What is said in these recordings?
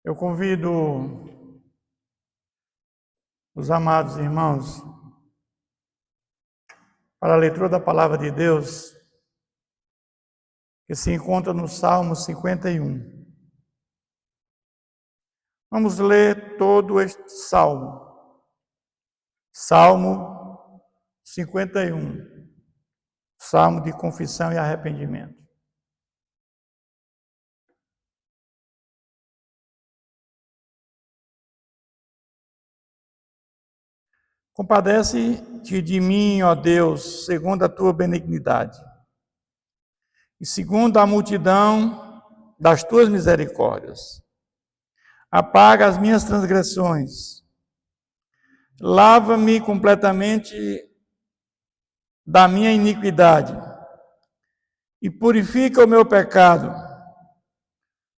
Eu convido os amados irmãos para a leitura da palavra de Deus, que se encontra no Salmo 51. Vamos ler todo este salmo. Salmo 51. Salmo de confissão e arrependimento. Compadece-te de mim, ó Deus, segundo a tua benignidade, e segundo a multidão das tuas misericórdias. Apaga as minhas transgressões, lava-me completamente da minha iniquidade e purifica o meu pecado,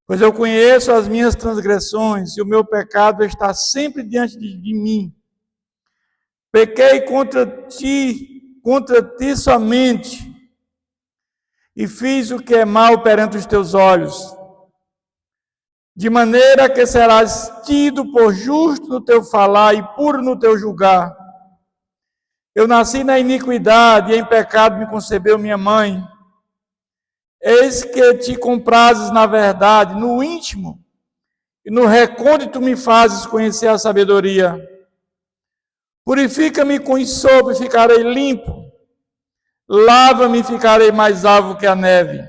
pois eu conheço as minhas transgressões e o meu pecado está sempre diante de mim. Pequei contra ti somente, e fiz o que é mal perante os teus olhos, de maneira que serás tido por justo no teu falar e puro no teu julgar. Eu nasci na iniquidade e em pecado me concebeu minha mãe. Eis que te comprazes na verdade, no íntimo, e no recôndito me fazes conhecer a sabedoria. Purifica-me com ensopo e ficarei limpo. Lava-me e ficarei mais alvo que a neve.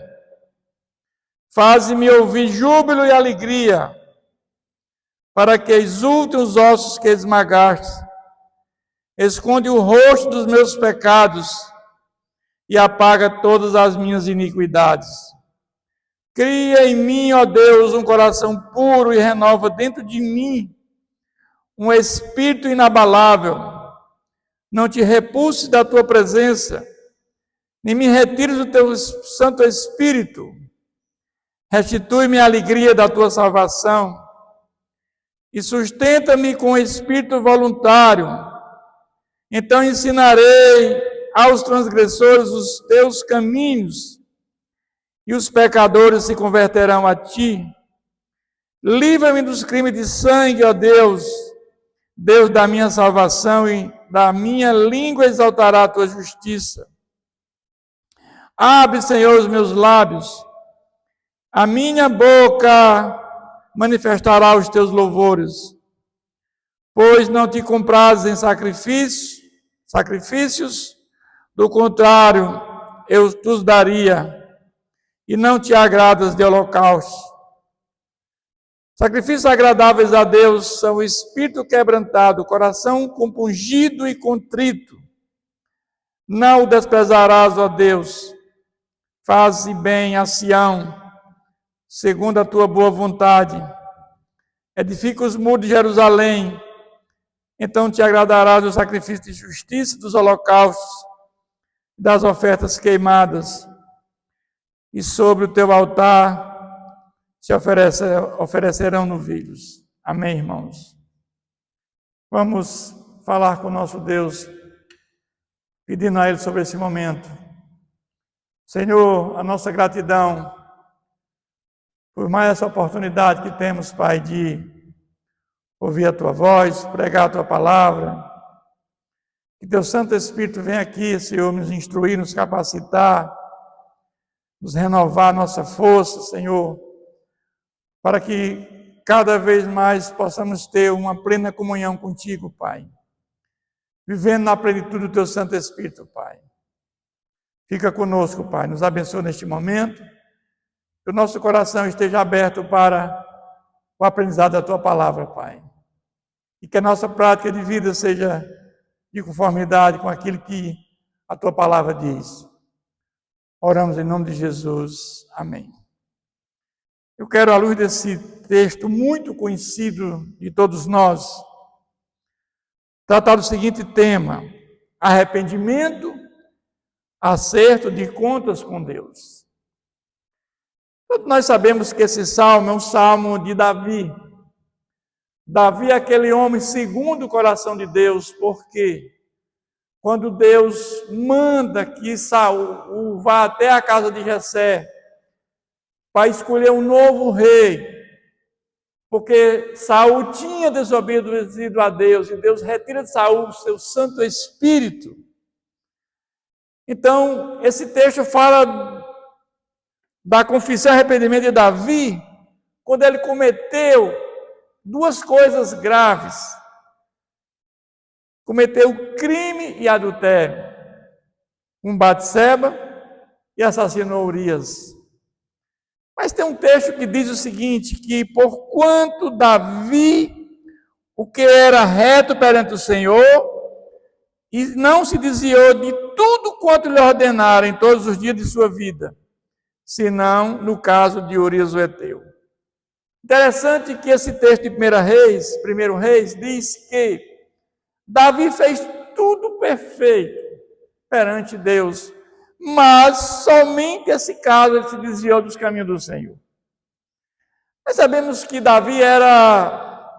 Faze-me ouvir júbilo e alegria, para que exultem os ossos que esmagaste. Esconde o rosto dos meus pecados e apaga todas as minhas iniquidades. Cria em mim, ó Deus, um coração puro e renova dentro de mim um espírito inabalável. Não te repulses da tua presença, nem me retires do teu Santo Espírito. Restitui-me a alegria da tua salvação e sustenta-me com o espírito voluntário. Então ensinarei aos transgressores os teus caminhos e os pecadores se converterão a ti. Livra-me dos crimes de sangue, ó Deus, Deus da minha salvação, e da minha língua exaltará a tua justiça. Abre, Senhor, os meus lábios, a minha boca manifestará os teus louvores, pois não te comprazes em sacrifícios, do contrário, eu os daria, e não te agradas de holocaustos. Sacrifícios agradáveis a Deus são o espírito quebrantado, o coração compungido e contrito. Não o desprezarás, ó Deus. Faze bem a Sião, segundo a tua boa vontade. Edifica os muros de Jerusalém, então te agradarás do sacrifício de justiça, dos holocaustos, das ofertas queimadas, e sobre o teu altar se oferecerão novilhos. Amém, irmãos? Vamos falar com o nosso Deus, pedindo a Ele sobre esse momento. Senhor, a nossa gratidão por mais essa oportunidade que temos, Pai, de ouvir a Tua voz, pregar a Tua palavra. Que Teu Santo Espírito venha aqui, Senhor, nos instruir, nos capacitar, nos renovar a nossa força, Senhor, para que cada vez mais possamos ter uma plena comunhão contigo, Pai, vivendo na plenitude do Teu Santo Espírito, Pai. Fica conosco, Pai, nos abençoa neste momento, que o nosso coração esteja aberto para o aprendizado da Tua palavra, Pai, e que a nossa prática de vida seja de conformidade com aquilo que a Tua palavra diz. Oramos em nome de Jesus. Amém. Eu quero, à luz desse texto muito conhecido de todos nós, tratar do seguinte tema: arrependimento, acerto de contas com Deus. Todos nós sabemos que esse salmo é um salmo de Davi. Davi é aquele homem segundo o coração de Deus, porque quando Deus manda que Saul vá até a casa de Jessé para escolher um novo rei, porque Saul tinha desobedecido a Deus, e Deus retira de Saul o seu Santo Espírito. Então, esse texto fala da confissão e arrependimento de Davi, quando ele cometeu duas coisas graves. Cometeu crime e adultério, com Batseba e assassinou Urias. Mas tem um texto que diz o seguinte, que porquanto Davi, o que era reto perante o Senhor, e não se desviou de tudo quanto lhe ordenaram em todos os dias de sua vida, senão no caso de Urias o Heteu. Interessante que esse texto de 1 Reis, diz que Davi fez tudo perfeito perante Deus, mas somente esse caso ele se desviou dos caminhos do Senhor. Nós sabemos que Davi era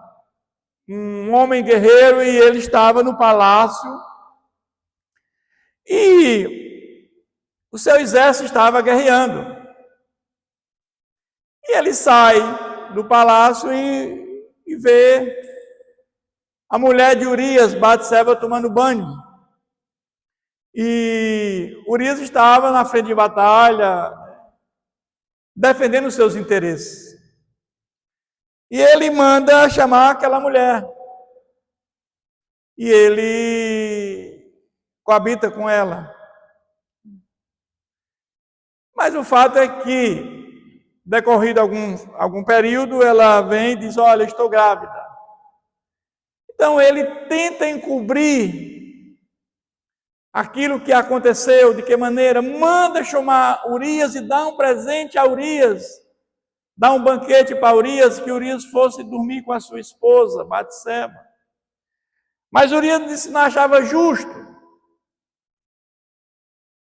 um homem guerreiro e ele estava no palácio e o seu exército estava guerreando. E ele sai do palácio e vê a mulher de Urias, Batseba, tomando banho. E Urias estava na frente de batalha, defendendo os seus interesses. E ele manda chamar aquela mulher. E ele coabita com ela. Mas o fato é que, decorrido algum período, ela vem e diz, olha, estou grávida. Então ele tenta encobrir aquilo que aconteceu, de que maneira? Manda chamar Urias e dá um presente a Urias, dá um banquete para Urias, que Urias fosse dormir com a sua esposa, Batseba. Mas Urias não achava justo.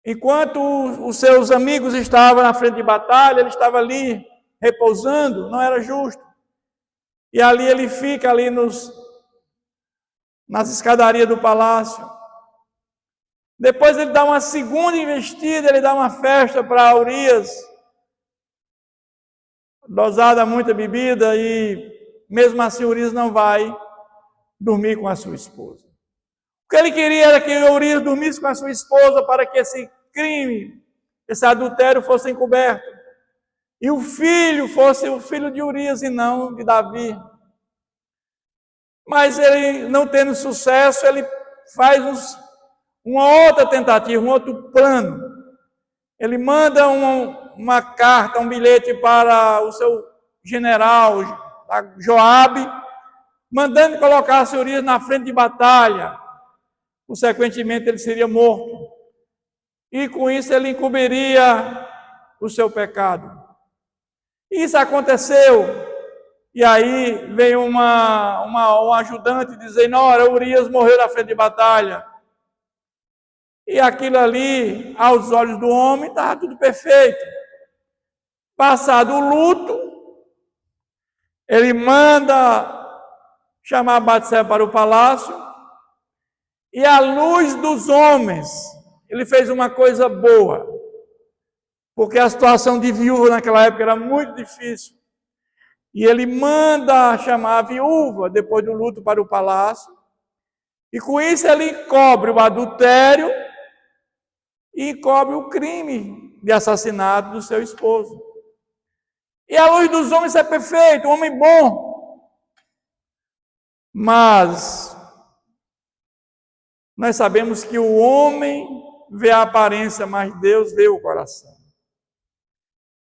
Enquanto os seus amigos estavam na frente de batalha, ele estava ali repousando, não era justo. E ali ele fica ali nas escadarias do palácio. Depois ele dá uma segunda investida, ele dá uma festa para Urias, dosada muita bebida, e mesmo assim Urias não vai dormir com a sua esposa. O que ele queria era que Urias dormisse com a sua esposa para que esse crime, esse adultério fosse encoberto. E o filho fosse o filho de Urias e não de Davi. Mas ele, não tendo sucesso, ele faz uma outra tentativa, um outro plano. Ele manda uma carta, um bilhete para o seu general, Joabe, mandando colocar Urias na frente de batalha. Consequentemente, ele seria morto. E com isso ele encobriria o seu pecado. Isso aconteceu. E aí veio um ajudante dizendo, ora, Urias morreu na frente de batalha. E aquilo ali, aos olhos do homem, estava tudo perfeito. Passado o luto, ele manda chamar Batseba para o palácio, e à luz dos homens, ele fez uma coisa boa, porque a situação de viúva naquela época era muito difícil. E ele manda chamar a viúva, depois do luto, para o palácio. E com isso ele encobre o adultério e encobre o crime de assassinato do seu esposo. E a luz dos homens é perfeito, um homem bom. Mas nós sabemos que o homem vê a aparência, mas Deus vê o coração.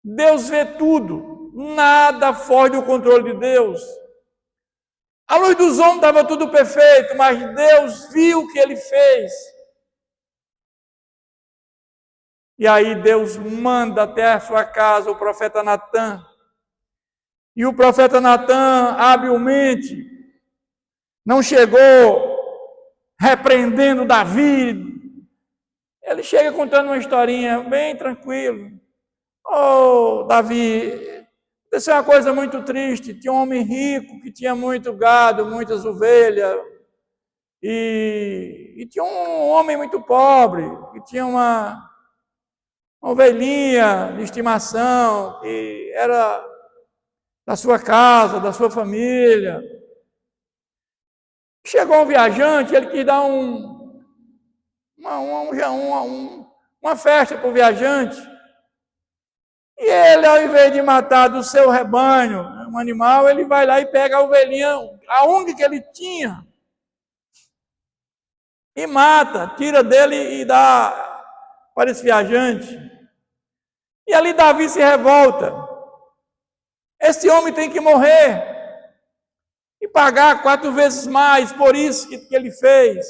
Deus vê tudo. Nada foge do controle de Deus. A luz dos homens estava tudo perfeito, mas Deus viu o que ele fez. E aí Deus manda até a sua casa o profeta Natã. E o profeta Natã, habilmente, não chegou repreendendo Davi. Ele chega contando uma historinha bem tranquilo. Oh, Davi, aconteceu uma coisa muito triste. Tinha um homem rico que tinha muito gado, muitas ovelhas. E tinha um homem muito pobre que tinha uma ovelhinha de estimação, que era da sua casa, da sua família. Chegou um viajante, ele quis dar uma festa para o viajante. E ele, ao invés de matar do seu rebanho um animal, ele vai lá e pega a ovelhinha, a única que ele tinha, e mata, tira dele e dá para esse viajante. E ali Davi se revolta. Esse homem tem que morrer e pagar 4 vezes mais por isso que ele fez.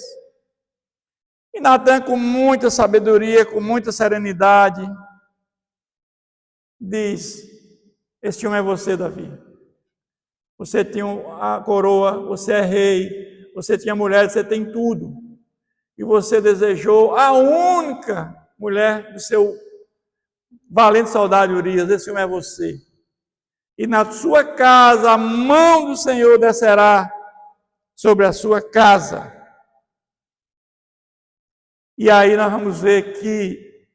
E Natan, com muita sabedoria, com muita serenidade, diz: este homem é você, Davi. Você tinha a coroa, você é rei, você tinha mulher, você tem tudo. E você desejou a única mulher do seu valente soldado Urias. Esse homem é você. E na sua casa a mão do Senhor descerá sobre a sua casa. E aí nós vamos ver que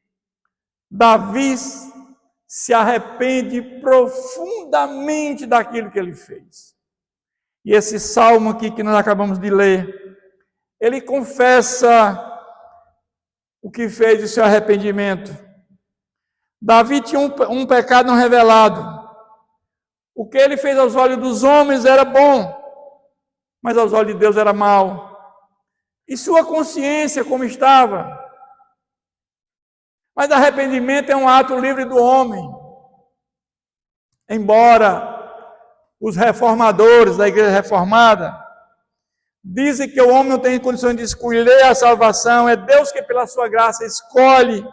Davi se arrepende profundamente daquilo que ele fez. E esse salmo aqui que nós acabamos de ler, ele confessa o que fez o seu arrependimento. Davi tinha um pecado não revelado. O que ele fez aos olhos dos homens era bom, mas aos olhos de Deus era mal. E sua consciência como estava? Mas arrependimento é um ato livre do homem. Embora os reformadores da igreja reformada dizem que o homem não tem condições de escolher a salvação, é Deus que pela sua graça escolhe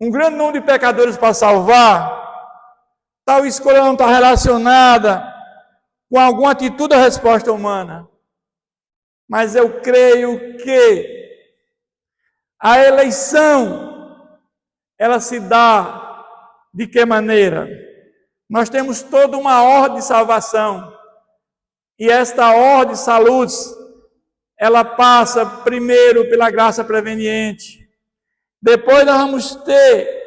um grande número de pecadores para salvar. Tal escolha não está relacionada com alguma atitude da resposta humana. Mas eu creio que a eleição, ela se dá de que maneira? Nós temos toda uma ordem de salvação. E esta ordem de saúde, ela passa primeiro pela graça preveniente. Depois nós vamos ter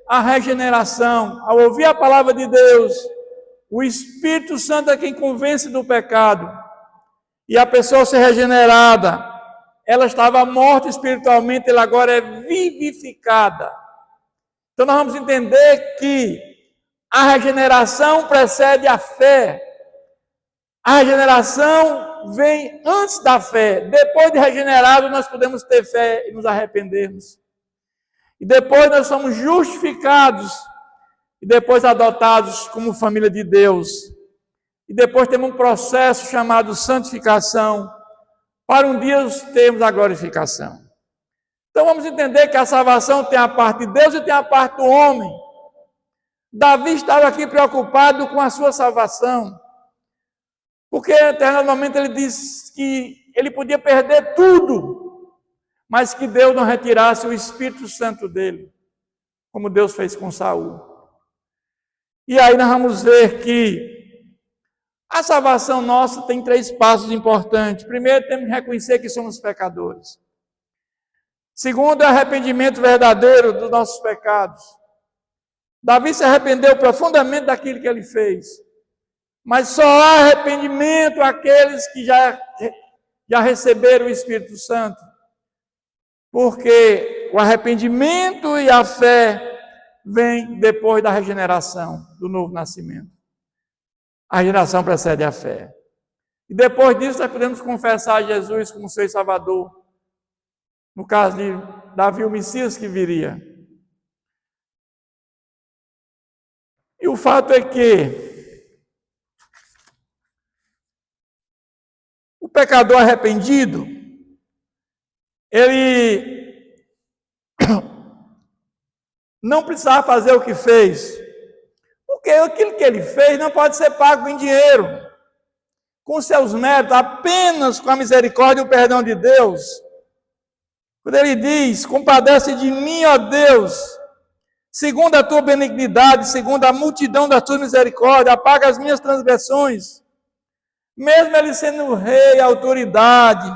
a regeneração. Ao ouvir a palavra de Deus, o Espírito Santo é quem convence do pecado. E a pessoa ser regenerada, ela estava morta espiritualmente, ela agora é vivificada. Então nós vamos entender que a regeneração precede a fé. A regeneração vem antes da fé. Depois de regenerado, nós podemos ter fé e nos arrependermos. E depois nós somos justificados. E depois adotados como família de Deus. E depois temos um processo chamado santificação, para um dia termos a glorificação. Então vamos entender que a salvação tem a parte de Deus e tem a parte do homem. Davi estava aqui preocupado com a sua salvação. Porque eternamente ele disse que ele podia perder tudo, mas que Deus não retirasse o Espírito Santo dele, como Deus fez com Saul. E aí nós vamos ver que a salvação nossa tem 3 passos importantes. Primeiro, temos que reconhecer que somos pecadores. Segundo, é o arrependimento verdadeiro dos nossos pecados. Davi se arrependeu profundamente daquilo que ele fez. Mas só há arrependimento àqueles que já receberam o Espírito Santo. Porque o arrependimento e a fé vêm depois da regeneração, do novo nascimento. A regeneração precede a fé. E depois disso nós podemos confessar Jesus como Senhor e Salvador. No caso de Davi, o Messias que viria. E o fato é que o pecador arrependido, ele não precisava fazer o que fez, porque aquilo que ele fez não pode ser pago em dinheiro, com seus méritos, apenas com a misericórdia e o perdão de Deus. Quando ele diz: compadece de mim, ó Deus, segundo a tua benignidade, segundo a multidão da tua misericórdia, apaga as minhas transgressões. Mesmo ele sendo rei, autoridade,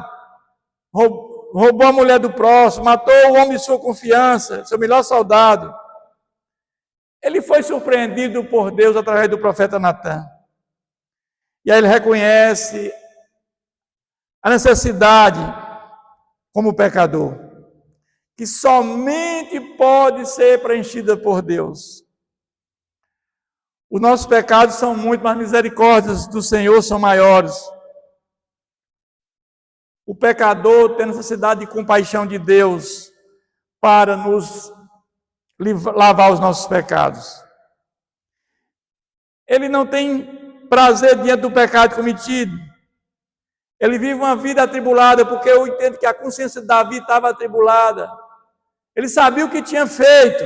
roubou a mulher do próximo, matou o homem de sua confiança, seu melhor soldado. ele foi surpreendido por Deus através do profeta Natã. E aí ele reconhece a necessidade como pecador, que somente pode ser preenchida por Deus. Os nossos pecados são muitos, mas as misericórdias do Senhor são maiores. O pecador tem necessidade de compaixão de Deus para nos lavar os nossos pecados. Ele não tem prazer diante do pecado cometido. Ele vive uma vida atribulada, porque eu entendo que a consciência de Davi estava atribulada. Ele sabia o que tinha feito,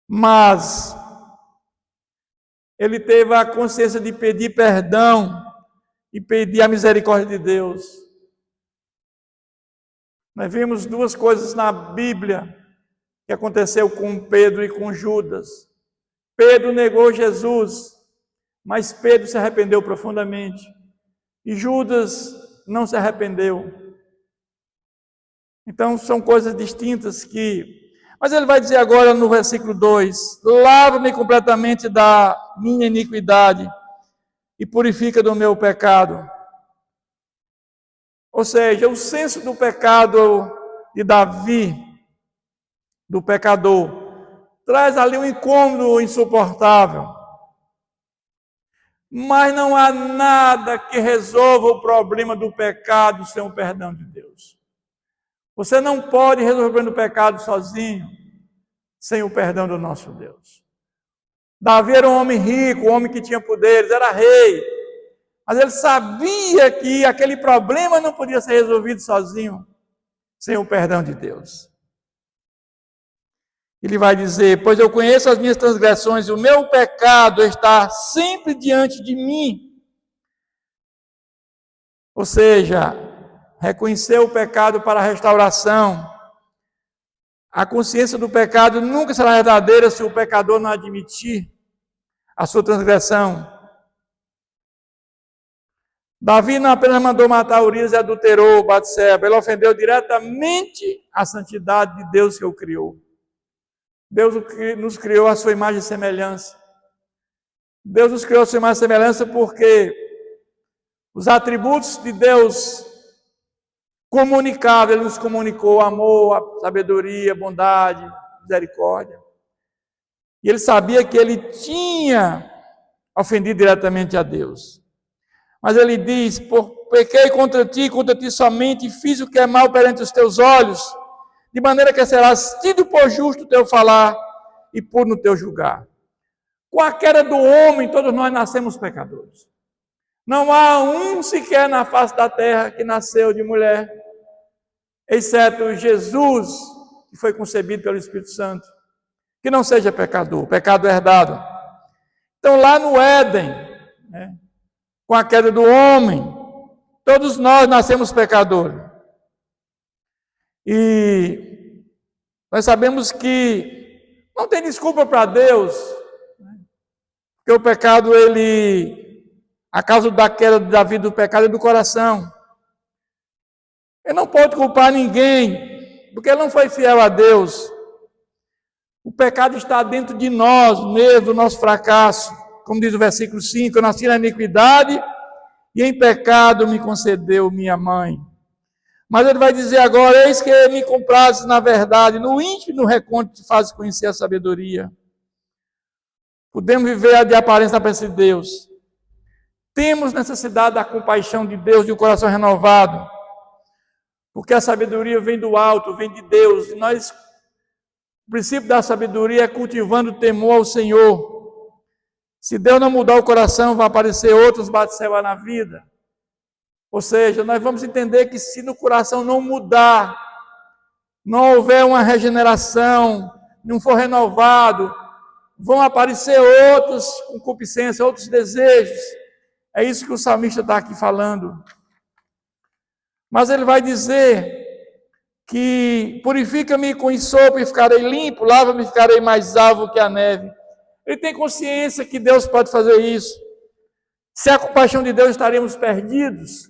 mas ele teve a consciência de pedir perdão e pedir a misericórdia de Deus. Nós vimos duas coisas na Bíblia que aconteceu com Pedro e com Judas. Pedro negou Jesus, mas Pedro se arrependeu profundamente. E Judas não se arrependeu. Então são coisas distintas que... Mas ele vai dizer agora no versículo 2: lava-me completamente da minha iniquidade e purifica do meu pecado. Ou seja, o senso do pecado de Davi, do pecador, traz ali um incômodo insuportável. Mas não há nada que resolva o problema do pecado sem o perdão de Deus. Você não pode resolver o problema do pecado sozinho, sem o perdão do nosso Deus. Davi era um homem rico, um homem que tinha poderes, era rei. Mas ele sabia que aquele problema não podia ser resolvido sozinho, sem o perdão de Deus. Ele vai dizer: pois eu conheço as minhas transgressões e o meu pecado está sempre diante de mim. Ou seja, reconhecer o pecado para a restauração. A consciência do pecado nunca será verdadeira se o pecador não admitir a sua transgressão. Davi não apenas mandou matar Urias e adulterou Batseba, ele ofendeu diretamente a santidade de Deus que o criou. Deus nos criou a sua imagem e semelhança. Deus nos criou a sua imagem e semelhança porque os atributos de Deus comunicavam, Ele nos comunicou amor, a sabedoria, bondade, misericórdia. E Ele sabia que Ele tinha ofendido diretamente a Deus. Mas Ele diz: pequei contra ti somente, e fiz o que é mal perante os teus olhos, de maneira que serás tido por justo o teu falar e puro no teu julgar. Com a queda do homem, todos nós nascemos pecadores. Não há um sequer na face da terra que nasceu de mulher, exceto Jesus, que foi concebido pelo Espírito Santo, que não seja pecador, pecado herdado. Então lá no Éden, com a queda do homem, todos nós nascemos pecadores. E nós sabemos que não tem desculpa para Deus, porque o pecado, a causa da queda de Davi do pecado é do coração. Ele não pode culpar ninguém, porque ele não foi fiel a Deus. O pecado está dentro de nós mesmo, do nosso fracasso. Como diz o versículo 5, eu nasci na iniquidade e em pecado me concedeu minha mãe. Mas ele vai dizer agora: eis que me comprazes na verdade, no íntimo e no recôndito te fazes conhecer a sabedoria. Podemos viver de aparência na presença de Deus. Temos necessidade da compaixão de Deus, de um coração renovado. Porque a sabedoria vem do alto, vem de Deus. E o princípio da sabedoria é cultivando o temor ao Senhor. Se Deus não mudar o coração, vai aparecer outros Batseba na vida. Ou seja, nós vamos entender que se no coração não mudar, não houver uma regeneração, não for renovado, vão aparecer outros concupiscências, outros desejos. É isso que o salmista está aqui falando. Mas ele vai dizer que purifica-me com ensopo e ficarei limpo, lava-me e ficarei mais alvo que a neve. Ele tem consciência que Deus pode fazer isso. Sem a compaixão de Deus estaríamos perdidos.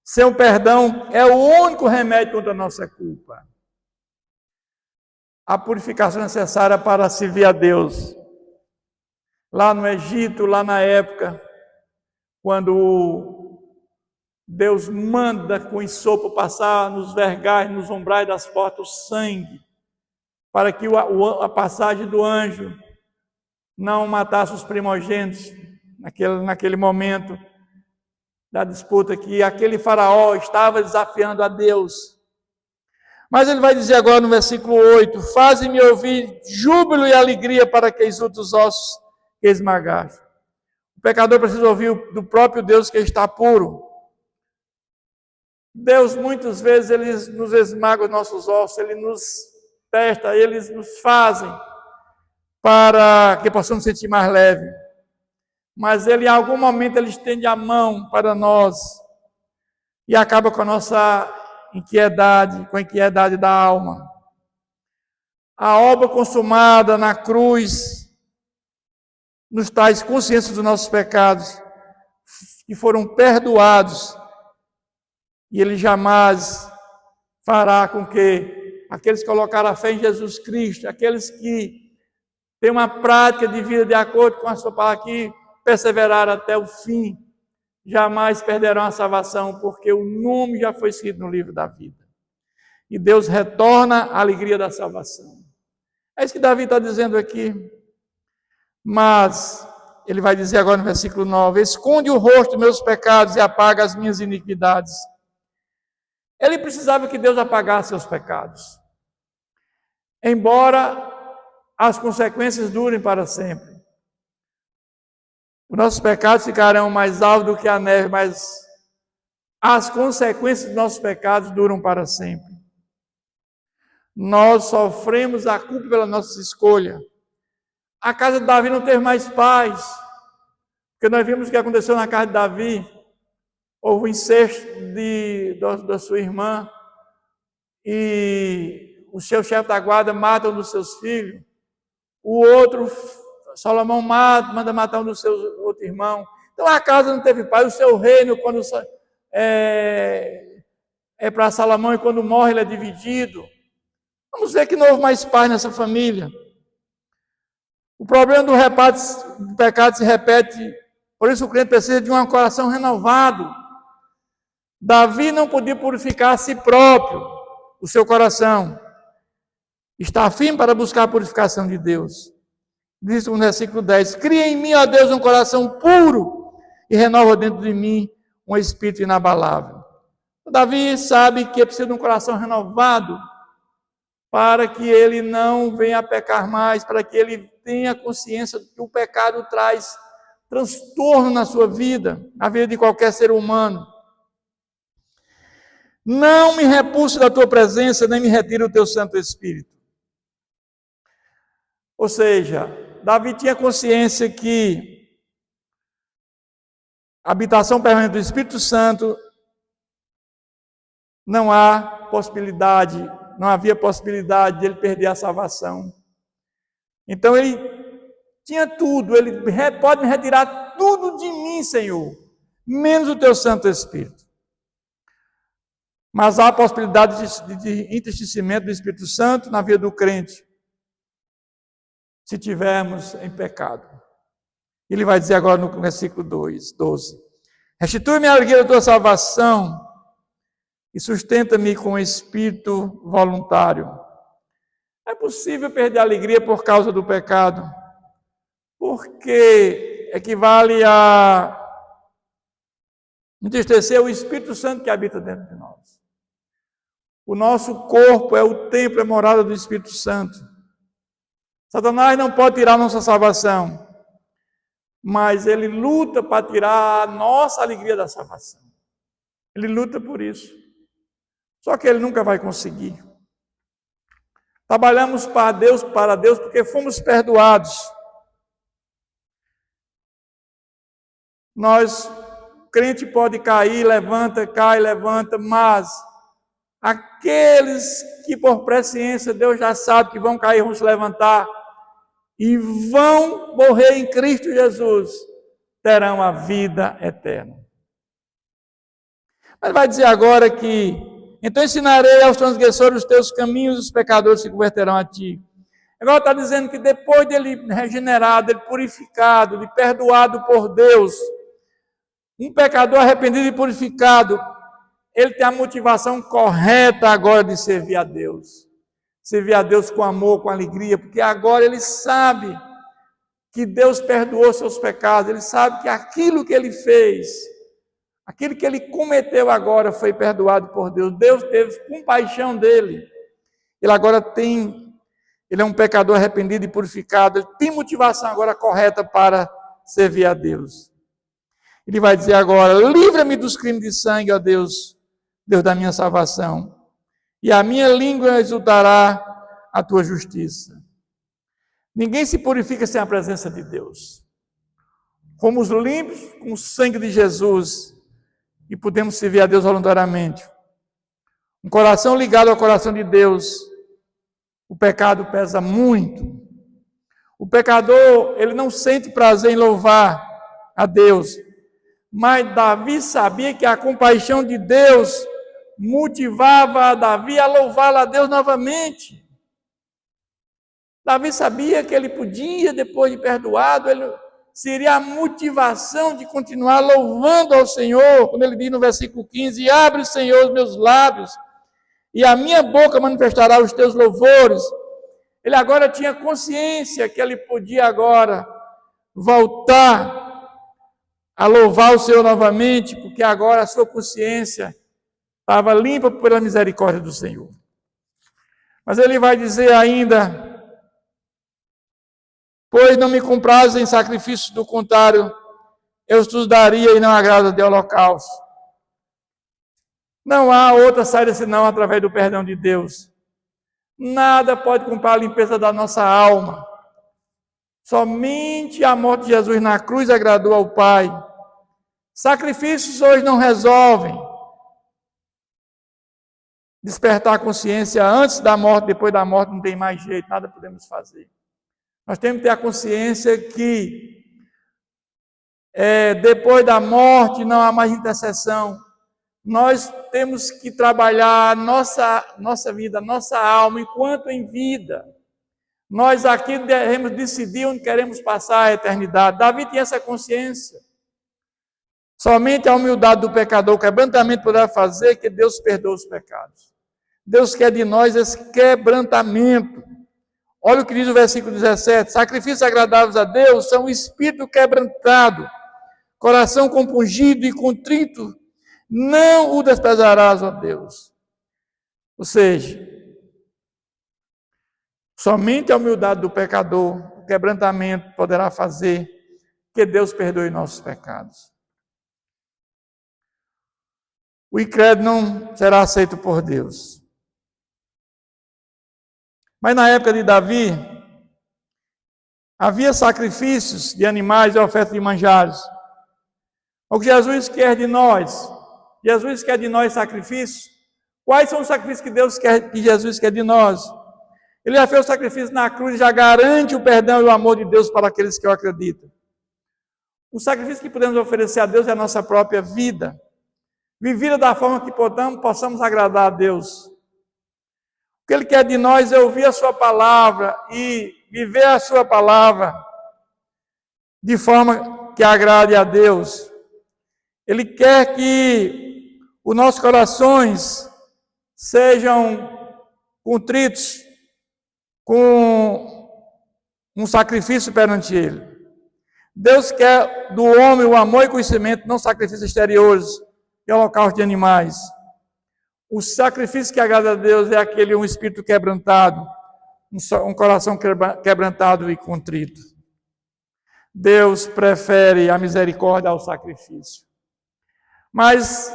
Sem o perdão é o único remédio contra a nossa culpa. a purificação necessária para servir a Deus. Lá no Egito, lá na época, quando Deus manda com ensopo passar nos vergais, nos umbrais das portas o sangue, para que a passagem do anjo não matasse os primogênitos naquele momento da disputa, que aquele faraó estava desafiando a Deus. Mas ele vai dizer agora no versículo 8, faze-me ouvir júbilo e alegria para que exulte os ossos que esmagaste. O pecador precisa ouvir do próprio Deus que está puro. Deus, muitas vezes, ele nos esmaga os nossos ossos, ele nos testa, eles nos fazem para que possamos sentir mais leve. Mas ele, em algum momento, ele estende a mão para nós e acaba com a nossa inquiedade, com a inquiedade da alma. A obra consumada na cruz nos traz consciência dos nossos pecados, que foram perdoados, e ele jamais fará com que aqueles que colocaram a fé em Jesus Cristo, aqueles que têm uma prática de vida de acordo com a sua palavra, que perseveraram até o fim, jamais perderão a salvação, porque o nome já foi escrito no livro da vida. E Deus retorna a alegria da salvação. É isso que Davi está dizendo aqui. Mas ele vai dizer agora no versículo 9, esconde o rosto dos meus pecados e apaga as minhas iniquidades. Ele precisava que Deus apagasse seus pecados, embora as consequências durem para sempre. Os nossos pecados ficarão mais altos do que a neve, mas as consequências dos nossos pecados duram para sempre. Nós sofremos a culpa pela nossa escolha. A casa de Davi não teve mais paz, porque nós vimos o que aconteceu na casa de Davi. Houve o incesto da sua irmã, e o seu chefe da guarda mata um dos seus filhos. O outro, Salomão, manda matar um dos seus outros irmãos. Então a casa não teve paz. O seu reino, quando é para Salomão, e quando morre ele é dividido. Vamos ver que não houve mais paz nessa família. O problema do pecado se repete, por isso o crente precisa de um coração renovado. Davi não podia purificar a si próprio, o seu coração. Está firme para buscar a purificação de Deus. Diz no versículo 10, cria em mim, ó Deus, um coração puro e renova dentro de mim um espírito inabalável. Davi sabe que precisa de um coração renovado para que ele não venha a pecar mais, para que ele tenha consciência de que o pecado traz transtorno na sua vida, na vida de qualquer ser humano. Não me repulse da tua presença, nem me retire o teu Santo Espírito. Ou seja, Davi tinha consciência que a habitação permanente do Espírito Santo não havia possibilidade de ele perder a salvação. Então ele tinha tudo, ele pode me retirar tudo de mim, Senhor, menos o teu Santo Espírito. Mas há a possibilidade de entristecimento do Espírito Santo na vida do crente, se tivermos em pecado. Ele vai dizer agora no versículo 12: restitui-me a alegria da tua salvação e sustenta-me com espírito voluntário. É possível perder a alegria por causa do pecado, porque equivale a entristecer o Espírito Santo que habita dentro de nós. O nosso corpo é o templo, é a morada do Espírito Santo. Satanás não pode tirar a nossa salvação, mas ele luta para tirar a nossa alegria da salvação. Ele luta por isso. Só que ele nunca vai conseguir. Trabalhamos para Deus, porque fomos perdoados. O crente pode cair, levanta, cai, levanta, mas aqueles que por presciência Deus já sabe que vão cair, vão se levantar e vão morrer em Cristo Jesus, terão a vida eterna. Mas vai dizer agora que Então ensinarei aos transgressores os teus caminhos, os pecadores se converterão a ti. Agora está dizendo que depois dele regenerado, dele purificado, de perdoado por Deus, um pecador arrependido e purificado, ele tem a motivação correta agora de servir a Deus. Servir a Deus com amor, com alegria, porque agora ele sabe que Deus perdoou seus pecados, ele sabe que aquilo que ele fez, aquilo que ele cometeu agora foi perdoado por Deus. Deus teve compaixão dele. Ele é um pecador arrependido e purificado, ele tem motivação agora correta para servir a Deus. Ele vai dizer agora: livra-me dos crimes de sangue, ó Deus, Deus da minha salvação, e a minha língua exultará a tua justiça. Ninguém se purifica sem a presença de Deus. Fomos limpos com o sangue de Jesus e podemos servir a Deus voluntariamente. Um coração ligado ao coração de Deus, o pecado pesa muito. O pecador, ele não sente prazer em louvar a Deus, mas Davi sabia que a compaixão de Deus motivava a Davi a louvá-lo a Deus novamente. Davi sabia que ele podia, depois de perdoado, ele seria a motivação de continuar louvando ao Senhor, quando ele diz no versículo 15: abre, Senhor, os meus lábios, e a minha boca manifestará os teus louvores. Ele agora tinha consciência que ele podia agora voltar a louvar o Senhor novamente, porque agora a sua consciência estava limpa pela misericórdia do Senhor. Mas ele vai dizer ainda: pois não me compraz em sacrifícios, do contrário, eu os daria e não agrada de holocausto. Não há outra saída senão através do perdão de Deus. Nada pode comprar a limpeza da nossa alma. Somente a morte de Jesus na cruz agradou ao Pai. Sacrifícios hoje não resolvem. Despertar a consciência antes da morte, depois da morte não tem mais jeito, nada podemos fazer. Nós temos que ter a consciência que depois da morte não há mais intercessão. Nós temos que trabalhar a nossa vida, a nossa alma, enquanto em vida. Nós aqui devemos decidir onde queremos passar a eternidade. Davi tinha essa consciência. Somente a humildade do pecador, o quebrantamento poderá fazer que Deus perdoe os pecados. Deus quer de nós esse quebrantamento. Olha o que diz o versículo 17: sacrifícios agradáveis a Deus são o espírito quebrantado, coração compungido e contrito, não o desprezarás, ó Deus. Ou seja, somente a humildade do pecador, o quebrantamento, poderá fazer que Deus perdoe nossos pecados. O incrédulo não será aceito por Deus. Mas na época de Davi, havia sacrifícios de animais e ofertas de manjares. O que Jesus quer de nós? Jesus quer de nós sacrifícios. Quais são os sacrifícios que Jesus quer de nós? Ele já fez o sacrifício na cruz, já garante o perdão e o amor de Deus para aqueles que o acreditam. O sacrifício que podemos oferecer a Deus é a nossa própria vida, vivida da forma que possamos agradar a Deus. O que Ele quer de nós é ouvir a sua palavra e viver a sua palavra de forma que agrade a Deus. Ele quer que os nossos corações sejam contritos com um sacrifício perante Ele. Deus quer do homem o amor e conhecimento, não sacrifícios exteriores e holocaustos de animais. O sacrifício que agrada a Deus é um espírito quebrantado, um coração quebrantado e contrito. Deus prefere a misericórdia ao sacrifício. Mas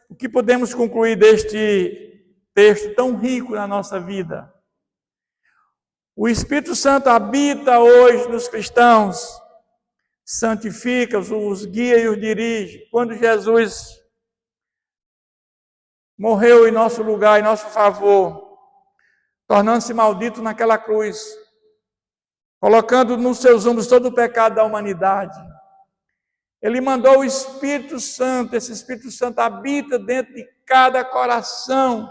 o que podemos concluir deste texto tão rico na nossa vida? O Espírito Santo habita hoje nos cristãos, santifica-os, os guia e os dirige. Quando Jesus morreu em nosso lugar, em nosso favor, tornando-se maldito naquela cruz, colocando nos seus ombros todo o pecado da humanidade. Ele mandou o Espírito Santo, esse Espírito Santo habita dentro de cada coração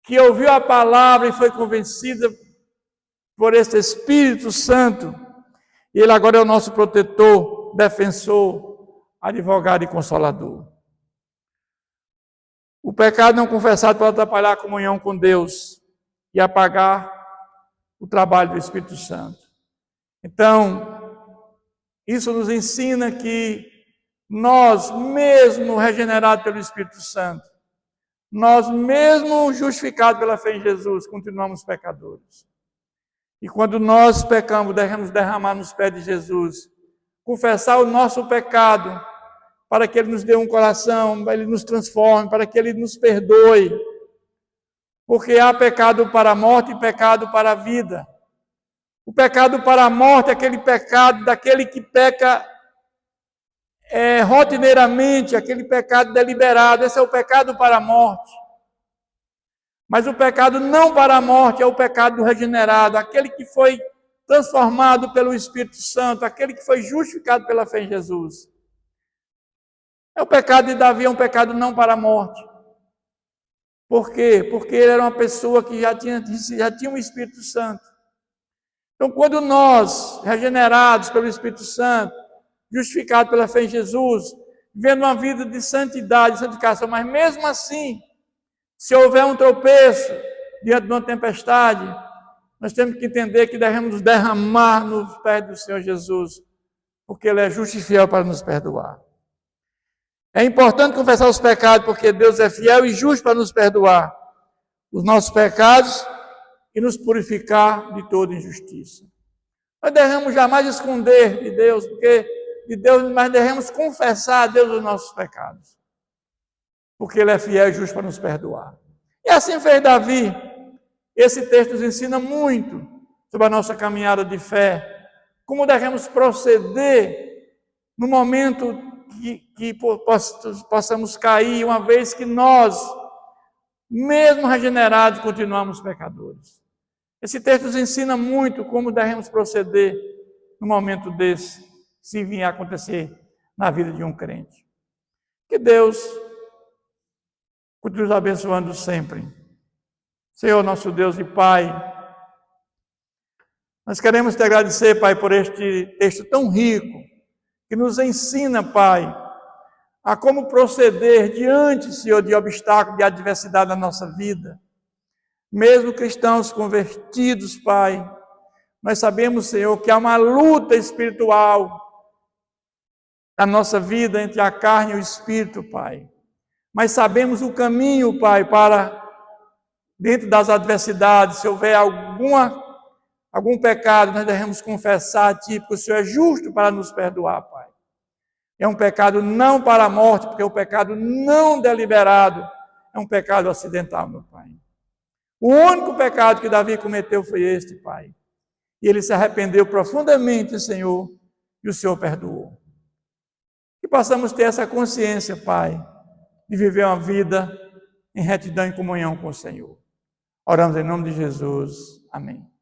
que ouviu a palavra e foi convencida por esse Espírito Santo. Ele agora é o nosso protetor, defensor, advogado e consolador. O pecado não confessado pode atrapalhar a comunhão com Deus e apagar o trabalho do Espírito Santo. Então, isso nos ensina que nós, mesmo regenerados pelo Espírito Santo, nós, mesmo justificados pela fé em Jesus, continuamos pecadores. E quando nós pecamos, devemos derramar nos pés de Jesus, confessar o nosso pecado, para que Ele nos dê um coração, para Ele nos transforme, para que Ele nos perdoe. Porque há pecado para a morte e pecado para a vida. O pecado para a morte é aquele pecado daquele que peca rotineiramente, aquele pecado deliberado. Esse é o pecado para a morte. Mas o pecado não para a morte é o pecado do regenerado, aquele que foi transformado pelo Espírito Santo, aquele que foi justificado pela fé em Jesus. É o pecado de Davi, é um pecado não para a morte. Por quê? Porque ele era uma pessoa que já tinha um Espírito Santo. Então, quando nós, regenerados pelo Espírito Santo, justificados pela fé em Jesus, vivendo uma vida de santidade, santificação, mas mesmo assim, se houver um tropeço diante de uma tempestade, nós temos que entender que devemos nos derramar nos pés do Senhor Jesus, porque Ele é justo e fiel para nos perdoar. É importante confessar os pecados, porque Deus é fiel e justo para nos perdoar os nossos pecados e nos purificar de toda injustiça. Nós devemos jamais esconder de Deus, mas devemos confessar a Deus os nossos pecados, porque Ele é fiel e justo para nos perdoar. E assim fez Davi. Esse texto nos ensina muito sobre a nossa caminhada de fé, como devemos proceder no momento que possamos cair, uma vez que nós, mesmo regenerados, continuamos pecadores. Esse texto nos ensina muito como devemos proceder no momento desse, se vier a acontecer na vida de um crente. Que Deus continue nos abençoando sempre. Senhor, nosso Deus e Pai, nós queremos te agradecer, Pai, por este texto tão rico, que nos ensina, Pai, a como proceder diante, Senhor, de obstáculos, de adversidade na nossa vida. Mesmo cristãos convertidos, Pai, nós sabemos, Senhor, que há uma luta espiritual na nossa vida entre a carne e o espírito, Pai. Mas sabemos o caminho, Pai, para, dentro das adversidades, se houver algum pecado, nós devemos confessar a Ti, porque o Senhor é justo para nos perdoar, Pai. É um pecado não para a morte, porque é um pecado não deliberado, é um pecado acidental, meu Pai. O único pecado que Davi cometeu foi este, Pai. E ele se arrependeu profundamente, Senhor, e o Senhor perdoou. Que possamos ter essa consciência, Pai, de viver uma vida em retidão e comunhão com o Senhor. Oramos em nome de Jesus. Amém.